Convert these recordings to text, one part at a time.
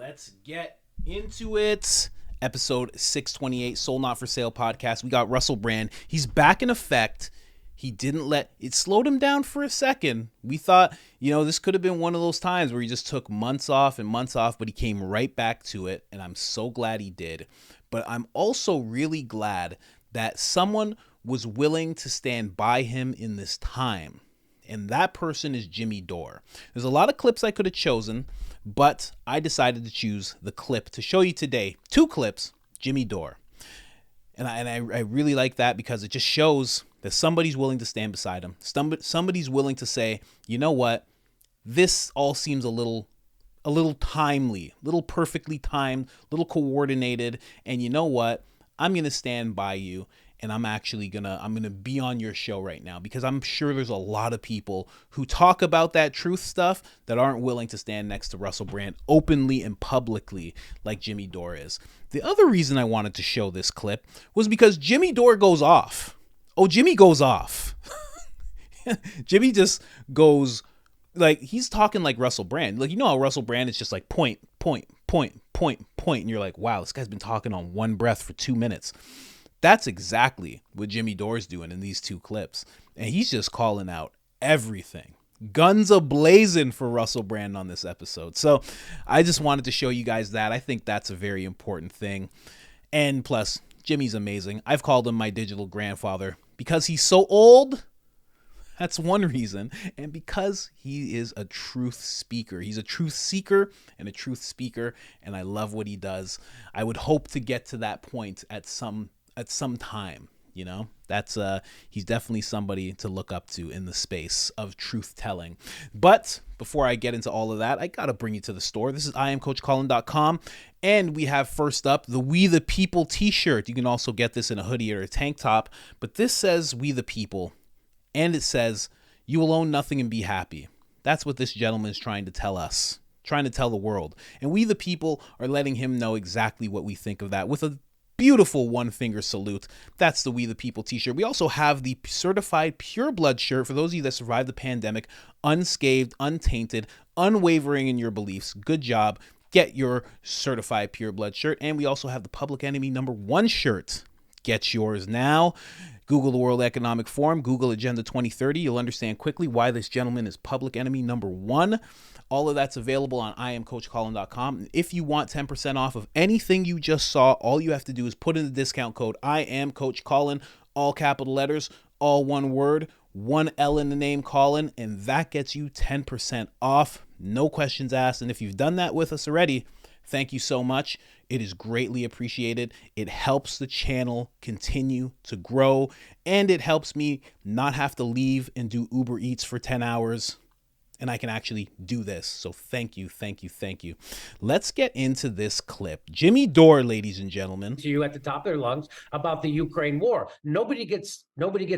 Let's get into it. Episode 628, Soul Not For Sale podcast. We got Russell Brand. He's back in effect. He didn't let it slowed him down for a second. We thought, this could have been one of those times where he just took months off, but he came right back to it. And I'm so glad he did. But I'm also really glad that someone was willing to stand by him in this time. And that person is Jimmy Dore. There's a lot of clips I could have chosen, but I decided to choose the clip to show you today. 2 clips, Jimmy Dore. And I really like that because it just shows that somebody's willing to stand beside him. Somebody's willing to say, you know what? This all seems a little timely, little perfectly timed, little coordinated. And you know what? I'm going to stand by you. And I'm gonna be on your show right now because I'm sure there's a lot of people who talk about that truth stuff that aren't willing to stand next to Russell Brand openly and publicly like Jimmy Dore is. The other reason I wanted to show this clip was because Jimmy Dore goes off. Oh, Jimmy goes off. Jimmy just goes like he's talking like Russell Brand. Like, how Russell Brand is just like point, and you're like, wow, this guy's been talking on one breath for 2 minutes. That's exactly what Jimmy Dore's doing in these 2 clips. And he's just calling out everything. Guns a-blazing for Russell Brand on this episode. So I just wanted to show you guys that. I think that's a very important thing. And plus, Jimmy's amazing. I've called him my digital grandfather because he's so old. That's one reason. And because he is a truth speaker. He's a truth seeker and a truth speaker. And I love what he does. I would hope to get to that point at some time, that's he's definitely somebody to look up to in the space of truth telling. But before I get into all of that, I got to bring you to the store. This is IamCoachColin.com. And we have first up the We the People t-shirt. You can also get this in a hoodie or a tank top, but this says We the People. And it says, you will own nothing and be happy. That's what this gentleman is trying to tell us, trying to tell the world. And we the people are letting him know exactly what we think of that with a beautiful one-finger salute. That's the We the People t-shirt. We also have the certified pure blood shirt for those of you that survived the pandemic, unscathed, untainted, unwavering in your beliefs. Good job. Get your certified pure blood shirt. And we also have the Public Enemy #1 shirt. Get yours now. Google the World Economic Forum, Google Agenda 2030. You'll understand quickly why this gentleman is public enemy #1. All of that's available on IamCoachColin.com. If you want 10% off of anything you just saw, all you have to do is put in the discount code IamCoachColin, all capital letters, all one word, 1 L in the name Colin, and that gets you 10% off. No questions asked. And if you've done that with us already, thank you so much. It is greatly appreciated. It helps the channel continue to grow, and it helps me not have to leave and do Uber Eats for 10 hours. And I can actually do this. So thank you. Let's get into this clip. Jimmy Dore, ladies and gentlemen. To you at the top of their lungs about the Ukraine war. Nobody gets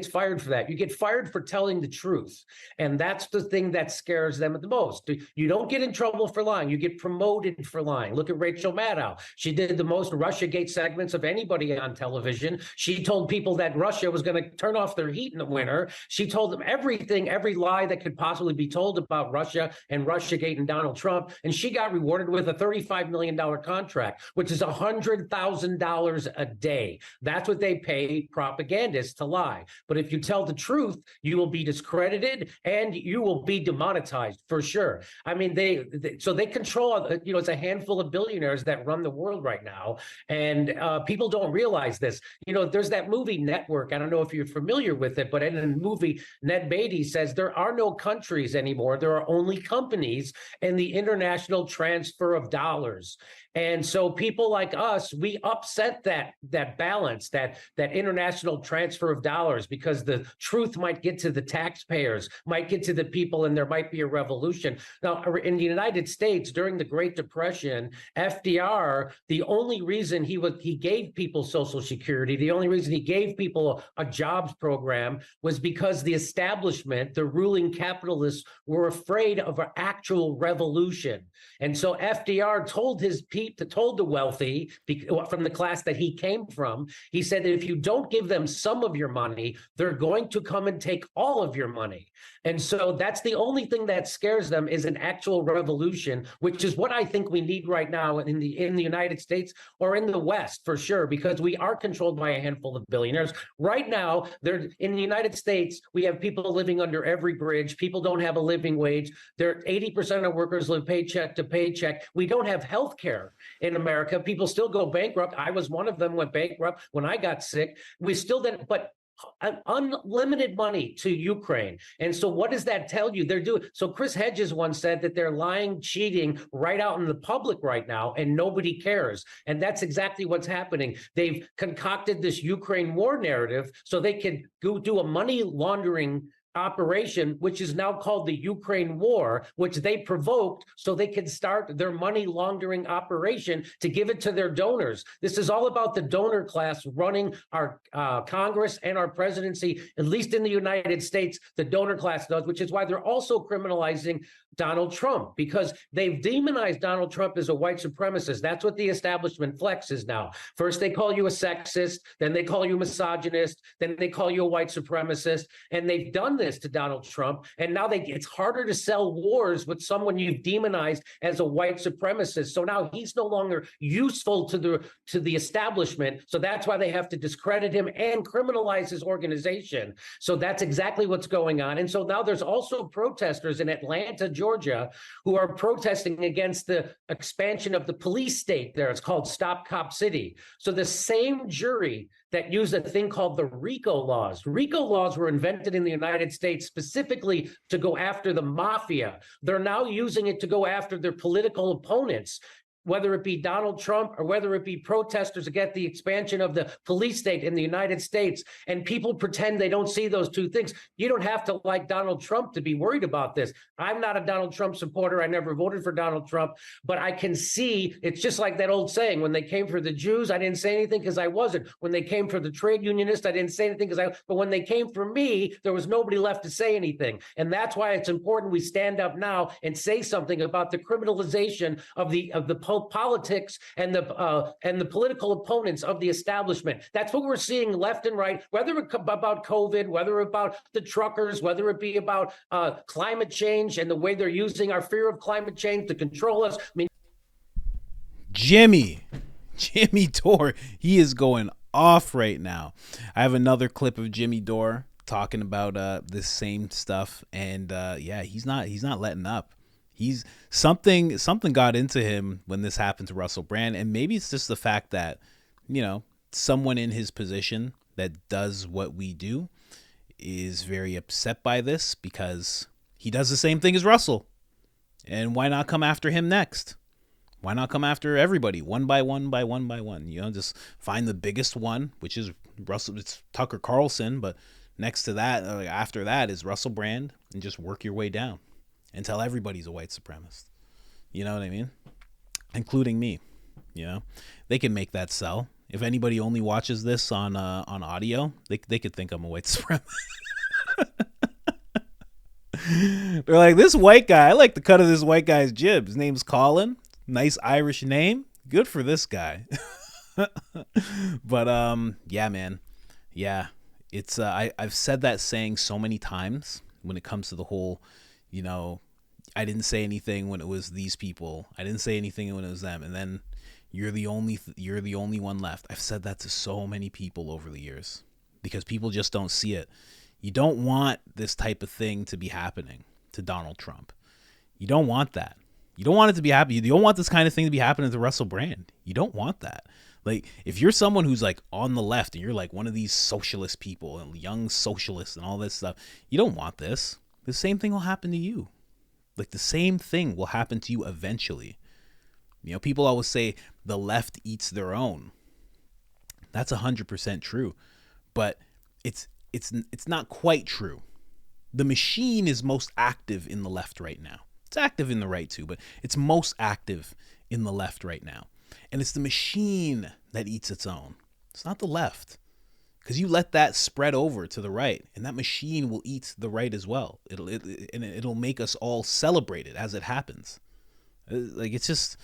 fired for that. You get fired for telling the truth. And that's the thing that scares them the most. You don't get in trouble for lying. You get promoted for lying. Look at Rachel Maddow. She did the most Russiagate segments of anybody on television. She told people that Russia was going to turn off their heat in the winter. She told them everything, every lie that could possibly be told about Russia and Russiagate and Donald Trump, and she got rewarded with a $35 million contract, which is $100,000 a day. That's what they pay propagandists to lie. But if you tell the truth, you will be discredited and you will be demonetized for sure. I mean, they control, it's a handful of billionaires that run the world right now, and people don't realize this. There's that movie Network. I don't know if you're familiar with it, but in the movie, Ned Beatty says there are no countries anymore. There are only companies and the international transfer of dollars. And so people like us, we upset that balance, that international transfer of dollars, because the truth might get to the taxpayers, might get to the people, and there might be a revolution. Now, in the United States during the Great Depression, FDR, the only reason he gave people Social Security, the only reason he gave people a jobs program was because the establishment, the ruling capitalists, were afraid of an actual revolution. And so FDR told his people, told the wealthy from the class that he came from, he said that if you don't give them some of your money, they're going to come and take all of your money. And so that's the only thing that scares them, is an actual revolution, which is what I think we need right now in the United States, or in the West for sure, because we are controlled by a handful of billionaires. Right now, in the United States, we have people living under every bridge. People don't have a living wage. 80% of workers live paycheck to paycheck. We don't have health care in America. People still go bankrupt. I was one of them, went bankrupt when I got sick. We still didn't, but unlimited money to Ukraine. And so what does that tell you? They're doing, so Chris Hedges once said that they're lying, cheating right out in the public right now, and nobody cares. And that's exactly what's happening. They've concocted this Ukraine war narrative so they can go do a money laundering operation, which is now called the Ukraine war, which they provoked so they could start their money laundering operation to give it to their donors. This is all about the donor class running our Congress and our presidency, at least in the United States, the donor class does, which is why they're also criminalizing Donald Trump, because they've demonized Donald Trump as a white supremacist. That's what the establishment flexes now. First, they call you a sexist, then they call you a misogynist, then they call you a white supremacist, and they've done this to Donald Trump. And now it's harder to sell wars with someone you've demonized as a white supremacist. So now he's no longer useful to the establishment. So that's why they have to discredit him and criminalize his organization. So that's exactly what's going on. And so now there's also protesters in Atlanta, Georgia, who are protesting against the expansion of the police state there. It's called Stop Cop City. So the same jury that used a thing called the RICO laws. RICO laws were invented in the United States specifically to go after the mafia. They're now using it to go after their political opponents, whether it be Donald Trump or whether it be protesters against the expansion of the police state in the United States. And people pretend they don't see those two things. You don't have to like Donald Trump to be worried about this. I'm not a Donald Trump supporter. I never voted for Donald Trump, but I can see it's just like that old saying, when they came for the Jews, I didn't say anything because I wasn't. When they came for the trade unionists, I didn't say anything but when they came for me, there was nobody left to say anything. And that's why it's important we stand up now and say something about the criminalization of the politics and the political opponents of the establishment. That's what we're seeing left and right, whether it's about COVID, whether about the truckers, whether it be about climate change and the way they're using our fear of climate change to control us. I mean, Jimmy Dore, he is going off right now. I have another clip of Jimmy Dore talking about this same stuff, and he's not letting up. He's something got into him when this happened to Russell Brand, and maybe it's just the fact that, someone in his position that does what we do is very upset by this, because he does the same thing as Russell. And why not come after him next? Why not come after everybody one by one by one by one? Just find the biggest one, which is Russell. It's Tucker Carlson, but next to that, after that, is Russell Brand, and just work your way down and tell everybody's a white supremacist. You know what I mean? Including me. They can make that sell. If anybody only watches this on audio, they could think I'm a white supremacist. They're like, this white guy, I like the cut of this white guy's jib. His name's Colin. Nice Irish name. Good for this guy. But yeah, man. Yeah. It's I've said that saying so many times when it comes to the whole, I didn't say anything when it was these people. I didn't say anything when it was them. And then you're the only one left. I've said that to so many people over the years because people just don't see it. You don't want this type of thing to be happening to Donald Trump. You don't want that. You don't want it to be happening. You don't want this kind of thing to be happening to Russell Brand. You don't want that. Like, if you're someone who's like on the left and you're like one of these socialist people and young socialists and all this stuff, you don't want this. The same thing will happen to you. Like, the same thing will happen to you eventually. People always say the left eats their own. That's 100% true, but it's not quite true. The machine is most active in the left right now. It's active in the right too, but it's most active in the left right now. And it's the machine that eats its own. It's not the left. because you let that spread over to the right, and that machine will eat the right as well. It'll make us all celebrate it as it happens. Like, it's just,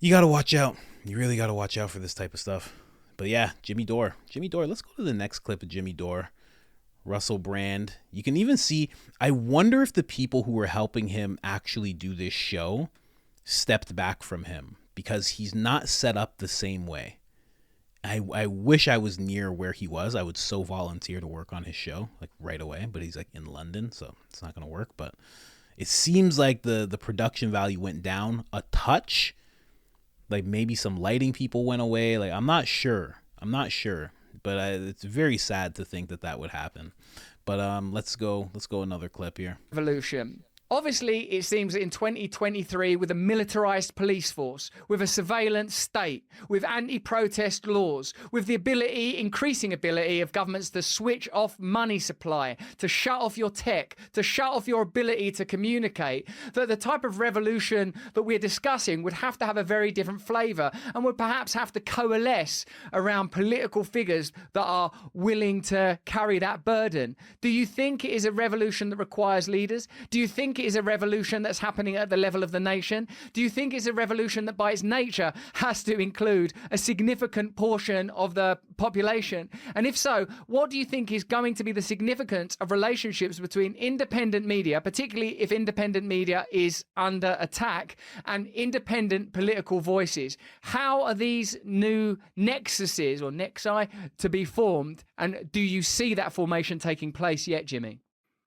you got to watch out. You really got to watch out for this type of stuff. But yeah, Jimmy Dore. Let's go to the next clip of Jimmy Dore. Russell Brand. You can even see, I wonder if the people who were helping him actually do this show stepped back from him, because he's not set up the same way. I wish I was near where he was. I would so volunteer to work on his show, like, right away. But he's, like, in London, so it's not going to work. But it seems like the production value went down a touch. Like, maybe some lighting people went away. Like, I'm not sure. But it's very sad to think that would happen. But let's go another clip here. Revolution. Obviously, it seems that in 2023, with a militarized police force, with a surveillance state, with anti-protest laws, with the increasing ability of governments to switch off money supply, to shut off your tech, to shut off your ability to communicate, that the type of revolution that we're discussing would have to have a very different flavor, and would perhaps have to coalesce around political figures that are willing to carry that burden. Do you think it is a revolution that requires leaders? Do you think it is a revolution that's happening at the level of the nation? Do you think it's a revolution that by its nature has to include a significant portion of the population? And if so, what do you think is going to be the significance of relationships between independent media, particularly if independent media is under attack, and independent political voices? How are these new nexuses or nexi to be formed? And do you see that formation taking place yet, Jimmy?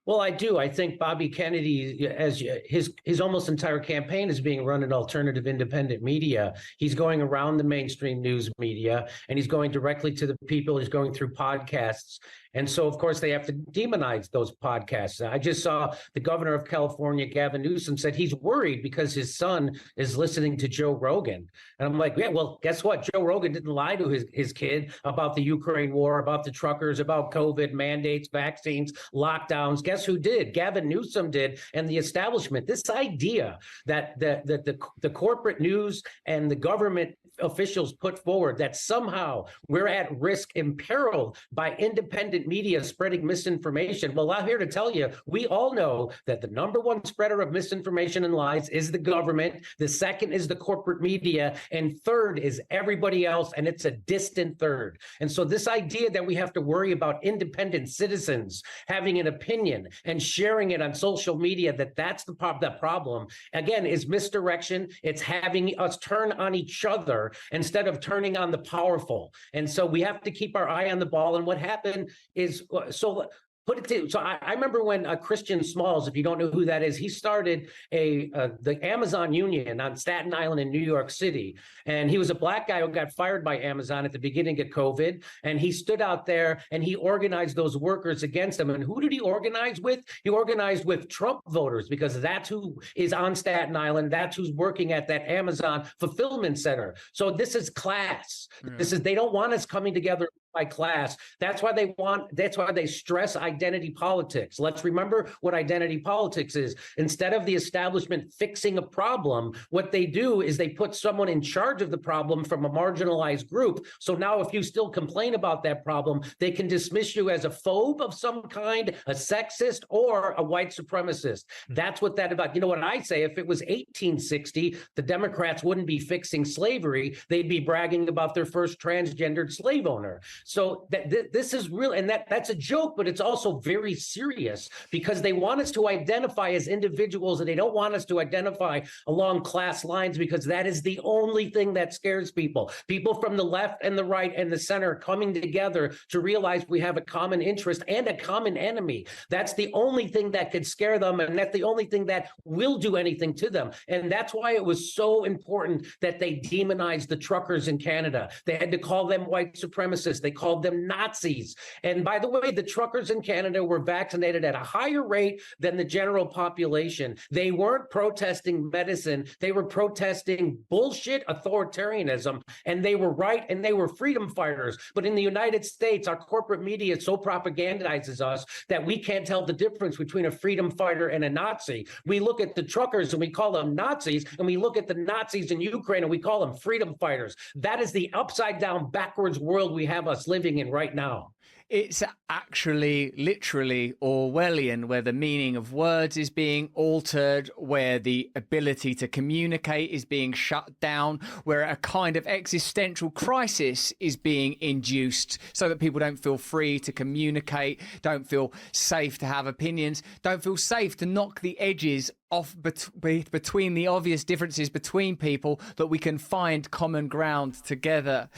Well, I do. I think Bobby Kennedy, as his almost entire campaign is being run in alternative independent media. He's going around the mainstream news media, and he's going directly to the people. He's going through podcasts. And so, of course, they have to demonize those podcasts. I just saw the governor of California, Gavin Newsom, said he's worried because his son is listening to Joe Rogan. And I'm like, yeah, well, guess what? Joe Rogan didn't lie to his kid about the Ukraine war, about the truckers, about COVID mandates, vaccines, lockdowns. Guess who did? Gavin Newsom did, and the establishment. This idea that the corporate news and the government officials put forward that somehow we're at risk, imperiled by independent media spreading misinformation. Well, I'm here to tell you, we all know that the number one spreader of misinformation and lies is the government. The second is the corporate media. And third is everybody else. And it's a distant third. And so this idea that we have to worry about independent citizens having an opinion and sharing it on social media, that's the problem, again, is misdirection. It's having us turn on each other instead of turning on the powerful. And so we have to keep our eye on the ball. And what happened is, I remember when Christian Smalls, if you don't know who that is, he started the Amazon Union on Staten Island in New York City. And he was a black guy who got fired by Amazon at the beginning of COVID. And he stood out there and he organized those workers against them. And who did he organize with? He organized with Trump voters, because that's who is on Staten Island. That's who's working at that Amazon fulfillment center. So this is class. Yeah. They don't want us coming together by class. That's why they stress identity politics. Let's remember what identity politics is. Instead of the establishment fixing a problem, what they do is they put someone in charge of the problem from a marginalized group. So now if you still complain about that problem, they can dismiss you as a phobe of some kind, a sexist, or a white supremacist. That's what that about. You know what I say? If it was 1860, the Democrats wouldn't be fixing slavery. They'd be bragging about their first transgendered slave owner. So this is real, and that's a joke, but it's also very serious, because they want us to identify as individuals, and they don't want us to identify along class lines, because that is the only thing that scares people. People from the left and the right and the center coming together to realize we have a common interest and a common enemy. That's the only thing that could scare them, and that's the only thing that will do anything to them. And that's why it was so important that they demonized the truckers in Canada. They had to call them white supremacists. They called them Nazis. And by the way, the truckers in Canada were vaccinated at a higher rate than the general population. They weren't protesting medicine. They were protesting bullshit authoritarianism. And they were right, and they were freedom fighters. But in the United States, our corporate media so propagandizes us that we can't tell the difference between a freedom fighter and a Nazi. We look at the truckers and we call them Nazis, and we look at the Nazis in Ukraine and we call them freedom fighters. That is the upside down, backwards world we have us us living in right now. It's actually literally Orwellian, where the meaning of words is being altered, where the ability to communicate is being shut down, where a kind of existential crisis is being induced so that people don't feel free to communicate, don't feel safe to have opinions, don't feel safe to knock the edges off between the obvious differences between people, that we can find common ground together.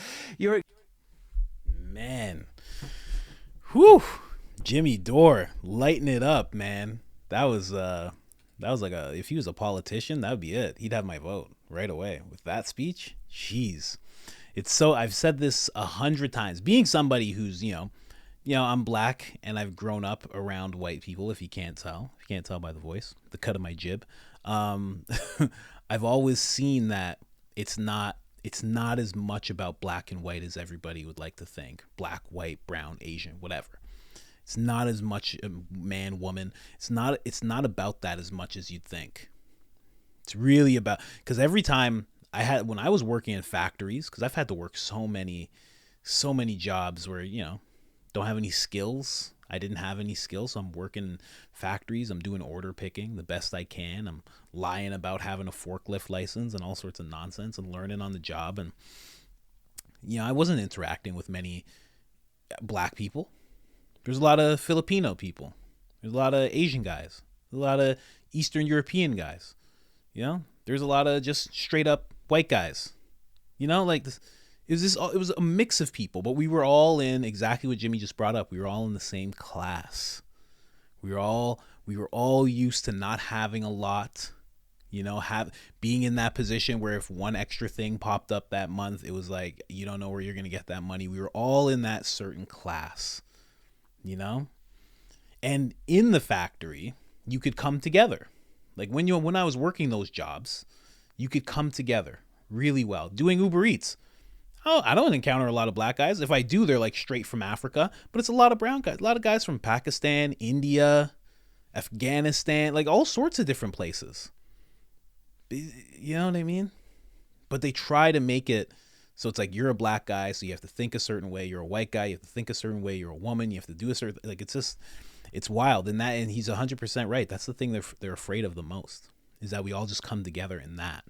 Man. Whew. Jimmy Dore, lighten it up, man. That was like if he was a politician, that would be it. He'd have my vote right away with that speech. Jeez. It's so, I've said this 100 times. Being somebody who's, I'm black and I've grown up around white people, if you can't tell by the voice, the cut of my jib. I've always seen that it's not as much about black and white as everybody would like to think. Black, white, brown, Asian, whatever. It's not as much man, woman. It's not about that as much as you'd think. It's really about, because every time when I was working in factories, because I've had to work so many jobs where, don't have any skills. I didn't have any skills, so I'm working in factories. I'm doing order picking the best I can. I'm lying about having a forklift license and all sorts of nonsense and learning on the job. And, I wasn't interacting with many black people. There's a lot of Filipino people. There's a lot of Asian guys. There's a lot of Eastern European guys. There's a lot of just straight up white guys. Like this. It was a mix of people, but we were all in exactly what Jimmy just brought up. We were all in the same class. We were all used to not having a lot, being in that position where if one extra thing popped up that month, it was like, you don't know where you're going to get that money. We were all in that certain class, and in the factory, you could come together. Like when I was working those jobs, you could come together really well. Doing Uber Eats. Oh, I don't encounter a lot of black guys. If I do, they're like straight from Africa, but it's a lot of brown guys, a lot of guys from Pakistan, India, Afghanistan, like all sorts of different places. You know what I mean? But they try to make it so it's like you're a black guy, so you have to think a certain way. You're a white guy, you have to think a certain way. You're a woman, you have to do a certain, like it's wild. And he's 100% right. That's the thing they're afraid of the most, is that we all just come together in that.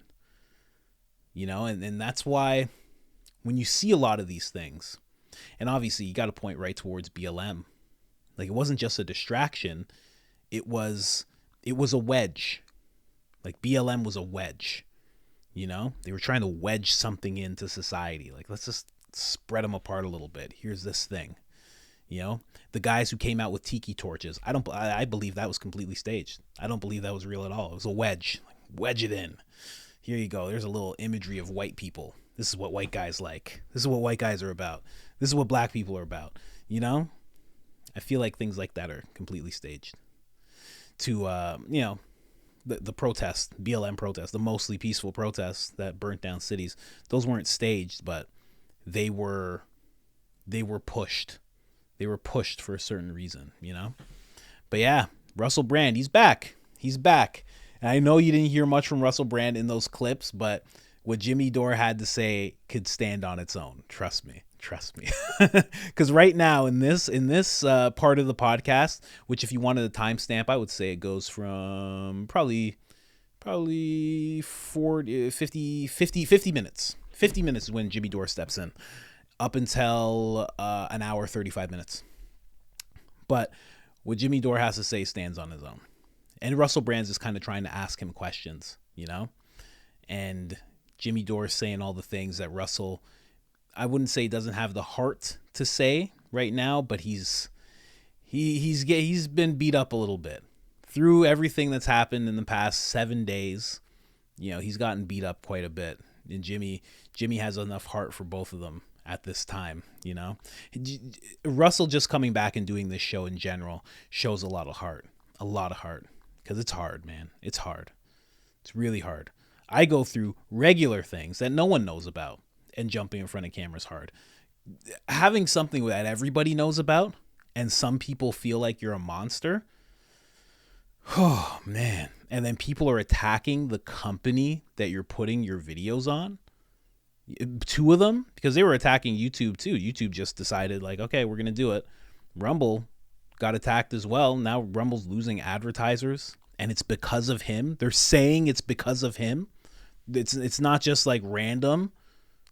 And that's why when you see a lot of these things, and obviously you got to point right towards BLM. Like it wasn't just a distraction. It was a wedge. Like BLM was a wedge, they were trying to wedge something into society. Like, let's just spread them apart a little bit. Here's this thing, the guys who came out with tiki torches. I believe that was completely staged. I don't believe that was real at all. It was a wedge, wedge it in. Here you go. There's a little imagery of white people. This is what white guys like. This is what white guys are about. This is what black people are about. I feel like things like that are completely staged. To, the protest, BLM protest, the mostly peaceful protests that burnt down cities, those weren't staged, but they were pushed. They were pushed for a certain reason, But yeah, Russell Brand, he's back. He's back. And I know you didn't hear much from Russell Brand in those clips, but what Jimmy Dore had to say could stand on its own. Trust me. Because right now in this part of the podcast, which if you wanted a timestamp, I would say it goes from probably 40, 50 minutes. 50 minutes is when Jimmy Dore steps in, up until an hour, 35 minutes. But what Jimmy Dore has to say stands on his own. And Russell Brand's is kind of trying to ask him questions, and Jimmy Dore saying all the things that Russell, I wouldn't say doesn't have the heart to say right now, but he's been beat up a little bit through everything that's happened in the past 7 days. He's gotten beat up quite a bit, and Jimmy has enough heart for both of them at this time. Russell just coming back and doing this show in general shows a lot of heart, because it's hard, man. It's hard. It's really hard. I go through regular things that no one knows about, and jumping in front of camera is hard. Having something that everybody knows about and some people feel like you're a monster, oh man. And then people are attacking the company that you're putting your videos on. 2 of them, because they were attacking YouTube too. YouTube just decided like, okay, we're gonna do it. Rumble got attacked as well. Now Rumble's losing advertisers, and it's because of him. They're saying it's because of him. It's not just like random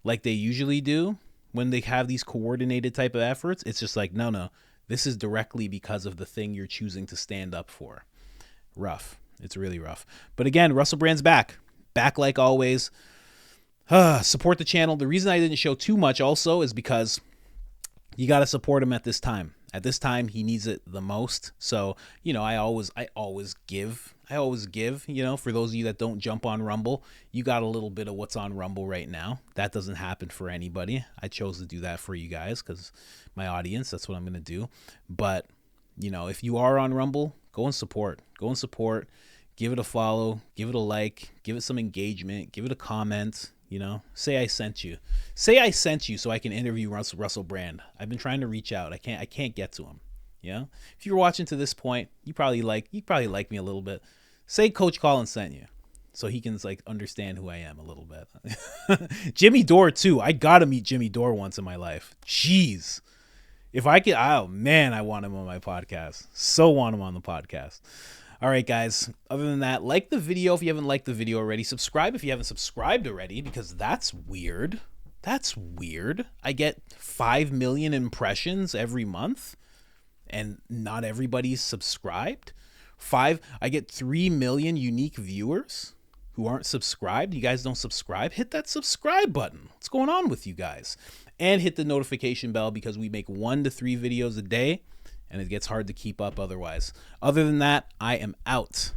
like they usually do when they have these coordinated type of efforts. It's just like, no, this is directly because of the thing you're choosing to stand up for. Rough. It's really rough. But again, Russell Brand's back like always. Support the channel. The reason I didn't show too much also is because you got to support him at this time. At this time, he needs it the most. So, I always give, for those of you that don't jump on Rumble, you got a little bit of what's on Rumble right now. That doesn't happen for anybody. I chose to do that for you guys because my audience, that's what I'm going to do. But, if you are on Rumble, go and support. Give it a follow, give it a like, give it some engagement, give it a comment. Say I sent you. Say I sent you so I can interview Russell Brand. I've been trying to reach out. I can't get to him. If you're watching to this point, you probably like me a little bit. Say Coach Colin sent you, so he can understand who I am a little bit. Jimmy Dore too. I gotta meet Jimmy Dore once in my life. Jeez, if I could, oh man, I want him on my podcast. So want him on the podcast. All right, guys, other than that, like the video if you haven't liked the video already. Subscribe if you haven't subscribed already, because that's weird. That's weird. I get 5 million impressions every month, and not everybody's subscribed. I get 3 million unique viewers who aren't subscribed. You guys don't subscribe? Hit that subscribe button. What's going on with you guys? And hit the notification bell, because we make 1 to 3 videos a day, and it gets hard to keep up otherwise. Other than that, I am out.